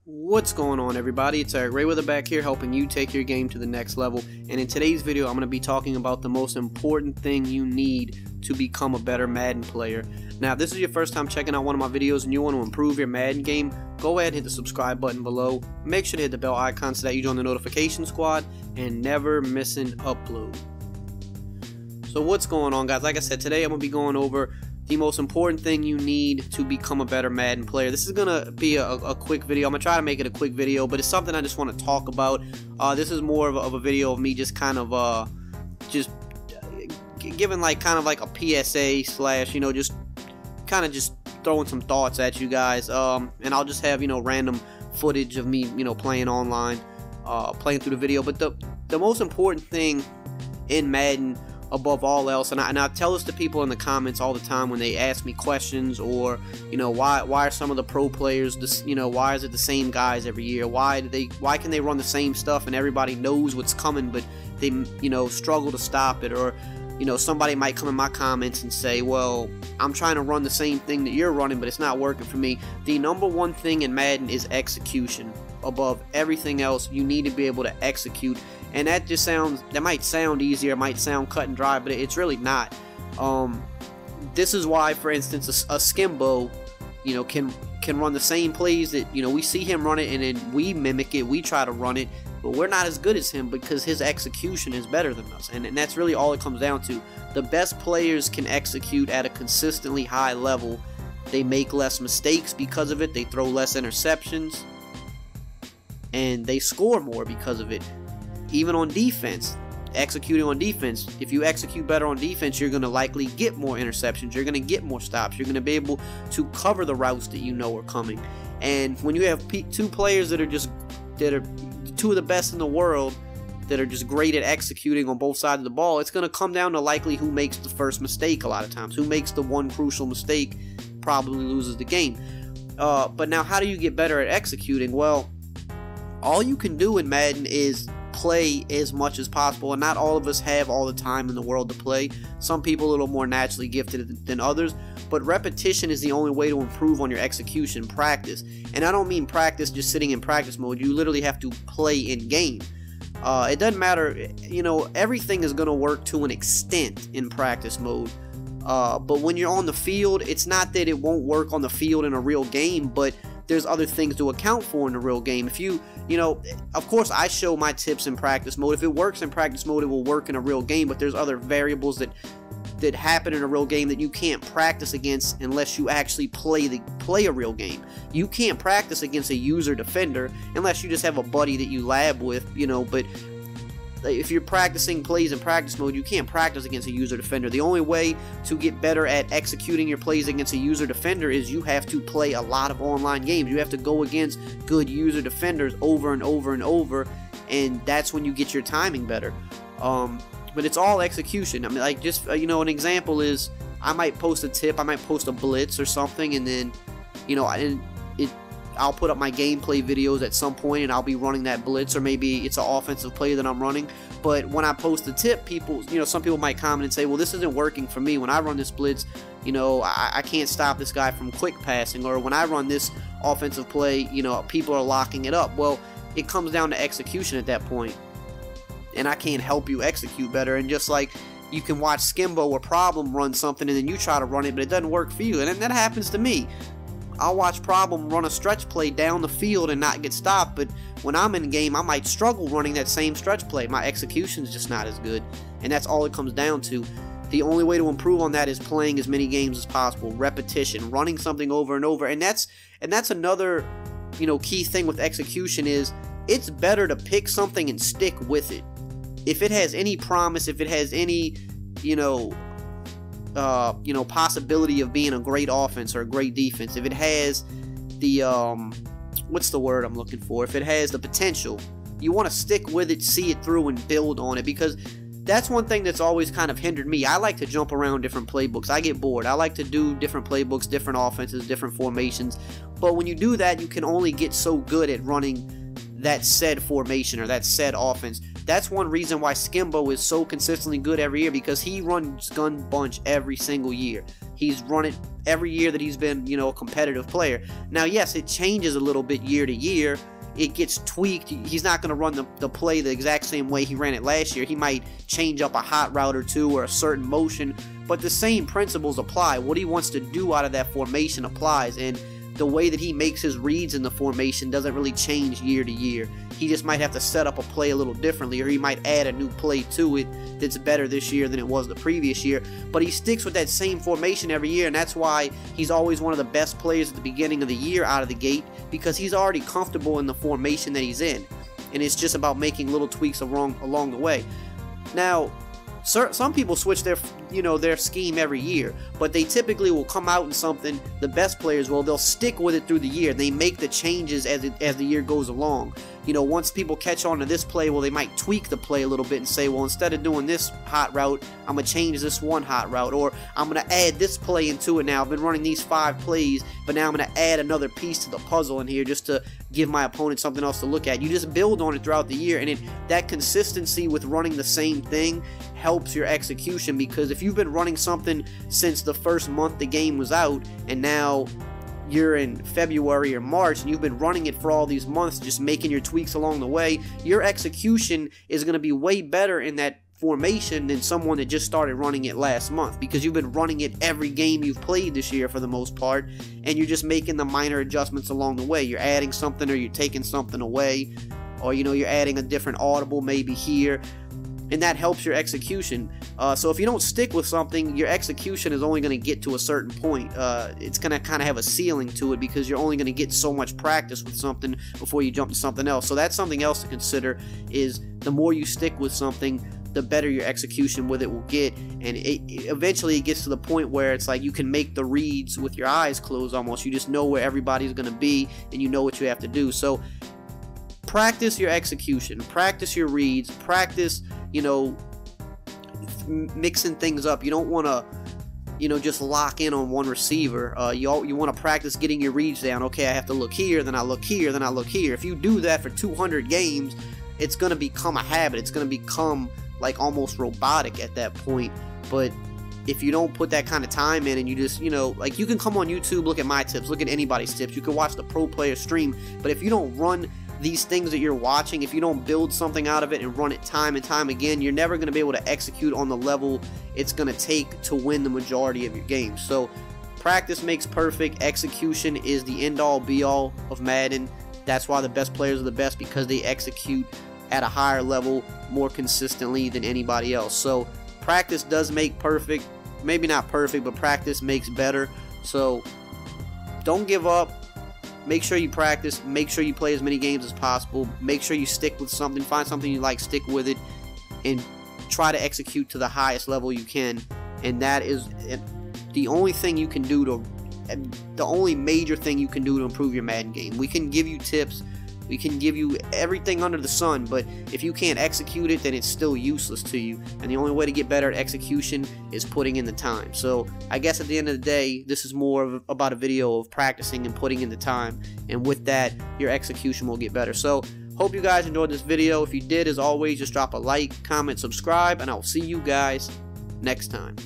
What's going on, everybody? It's EricRayweather back here helping you take your game to the next level. And in today's video, I'm going to be talking about the most important thing you need to become a better Madden player. Now, if this is your first time checking out one of my videos and you want to improve your Madden game, go ahead and hit the subscribe button below. Make sure to hit the bell icon so that you join the notification squad and never miss an upload. So what's going on, guys? Like I said, today I'm going to be going over the most important thing you need to become a better Madden player. This is gonna be a quick video. I'm gonna try to make it a quick video, but it's something I just want to talk about. This is more of a video of me just kind of just giving kind of like a PSA slash, just kind of just throwing some thoughts at you guys. And I'll just have random footage of me playing online, playing through the video. But the most important thing in Madden, above all else, and I tell this to people in the comments all the time when they ask me questions, or why are some of the pro players this, why is it the same guys every year, why can they run the same stuff and everybody knows what's coming but they struggle to stop it, or somebody might come in my comments and say, well, I'm trying to run the same thing that you're running but it's not working for me. The number one thing in Madden is execution. Above everything else, you need to be able to execute. And that might sound easier, it might sound cut and dry, but it's really not. This is why, for instance, a Skimbo, can run the same plays that we see him run it, and then we mimic it, we try to run it, but we're not as good as him because his execution is better than us. And that's really all it comes down to. The best players can execute at a consistently high level. They make less mistakes because of it, they throw less interceptions, and they score more because of it. Even on defense, executing on defense, if you execute better on defense, you're going to likely get more interceptions, you're going to get more stops, you're going to be able to cover the routes that are coming. And when you have two players that are two of the best in the world, that are just great at executing on both sides of the ball, it's going to come down to likely who makes the first mistake. A lot of times, who makes the one crucial mistake probably loses the game. But now, how do you get better at executing? Well, all you can do in Madden is play as much as possible, and not all of us have all the time in the world to play. Some people are a little more naturally gifted than others, but repetition is the only way to improve on your execution. Practice, and I don't mean practice just sitting in practice mode. You literally have to play in game. It doesn't matter, everything is going to work to an extent in practice mode, but when you're on the field, it's not that it won't work on the field in a real game, but there's other things to account for in the real game. If of course I show my tips in practice mode. If it works in practice mode, it will work in a real game, but there's other variables that happen in a real game that you can't practice against unless you actually play a real game. You can't practice against a user defender unless you just have a buddy that you lab with, but if you're practicing plays in practice mode, you can't practice against a user defender. The only way to get better at executing your plays against a user defender is you have to play a lot of online games. You have to go against good user defenders over and over and over, and that's when you get your timing better. But it's all execution. I mean, just an example is, I might post a tip, I might post a blitz or something, and then I'll put up my gameplay videos at some point and I'll be running that blitz, or maybe it's an offensive play that I'm running. But when I post the tip, some people might comment and say, well, this isn't working for me. When I run this blitz, I can't stop this guy from quick passing, or when I run this offensive play, people are locking it up. Well, it comes down to execution at that point, and I can't help you execute better. And just like you can watch Skimbo or Problem run something and then you try to run it, but it doesn't work for you, and that happens to me. I'll watch Problem run a stretch play down the field and not get stopped, but when I'm in game, I might struggle running that same stretch play. My execution's just not as good, and that's all it comes down to. The only way to improve on that is playing as many games as possible, repetition, running something over and over, and that's another key thing with execution is it's better to pick something and stick with it. If it has any promise, if it has any possibility of being a great offense or a great defense, if it has the what's the word I'm looking for, if it has the potential, you want to stick with it, see it through, and build on it, because that's one thing that's always kind of hindered me. I like to jump around different playbooks. I get bored. I like to do different playbooks, different offenses, different formations, but when you do that, you can only get so good at running that said formation or that said offense. that's one reason why Skimbo is so consistently good every year, because he runs gun bunch every single year. He's run it every year that he's been, you know, a competitive player. Now, yes, it changes a little bit year to year. It gets tweaked. He's not going to run the play the exact same way he ran it last year. He might change up a hot route or two or a certain motion, but the same principles apply. What he wants to do out of that formation applies, and the way that he makes his reads in the formation doesn't really change year to year. He just might have to set up a play a little differently, or he might add a new play to it that's better this year than it was the previous year. But he sticks with that same formation every year, and that's why he's always one of the best players at the beginning of the year out of the gate, because he's already comfortable in the formation that he's in. And it's just about making little tweaks along the way. Now, some people switch their scheme every year, but they typically will come out in something. The best players will, they'll stick with it through the year. They make the changes as the year goes along. You know, once people catch on to this play, well, they might tweak the play a little bit and say, well, instead of doing this hot route, I'm going to change this one hot route, or I'm going to add this play into it now. I've been running these 5 plays, but now I'm going to add another piece to the puzzle in here just to give my opponent something else to look at. You just build on it throughout the year, and that consistency with running the same thing helps your execution, because if you've been running something since the first month the game was out, and now you're in February or March and you've been running it for all these months, just making your tweaks along the way, your execution is going to be way better in that formation than someone that just started running it last month, because you've been running it every game you've played this year for the most part, and you're just making the minor adjustments along the way. You're adding something, or you're taking something away, or you're adding a different audible maybe here, and that helps your execution. So if you don't stick with something, your execution is only going to get to a certain point. It's going to kind of have a ceiling to it, because you're only going to get so much practice with something before you jump to something else. So that's something else to consider, is the more you stick with something, the better your execution with it will get, and eventually it gets to the point where it's like you can make the reads with your eyes closed almost. You just know where everybody's going to be, and you know what you have to do. So practice your execution, practice your reads, practice, mixing things up. You don't want to, just lock in on one receiver. You want to practice getting your reads down. Okay, I have to look here, then I look here, then I look here. If you do that for 200 games, it's going to become a habit. It's going to become like almost robotic at that point. But if you don't put that kind of time in, and you just, like, you can come on YouTube, look at my tips, look at anybody's tips, you can watch the pro player stream, but if you don't run these things that you're watching, if you don't build something out of it and run it time and time again, you're never going to be able to execute on the level it's going to take to win the majority of your games. So practice makes perfect. Execution is the end-all be-all of Madden. That's why the best players are the best, because they execute at a higher level more consistently than anybody else. So practice does make perfect. Maybe not perfect, but practice makes better. So don't give up. Make sure you practice. Make sure you play as many games as possible. Make sure you stick with something. Find something you like, stick with it, and try to execute to the highest level you can. And that is the only thing you can do the only major thing you can do to improve your Madden game. We can give you tips. We can give you everything under the sun, but if you can't execute it, then it's still useless to you. And the only way to get better at execution is putting in the time. So I guess at the end of the day, this is more about a video of practicing and putting in the time. And with that, your execution will get better. So hope you guys enjoyed this video. If you did, as always, just drop a like, comment, subscribe, and I'll see you guys next time.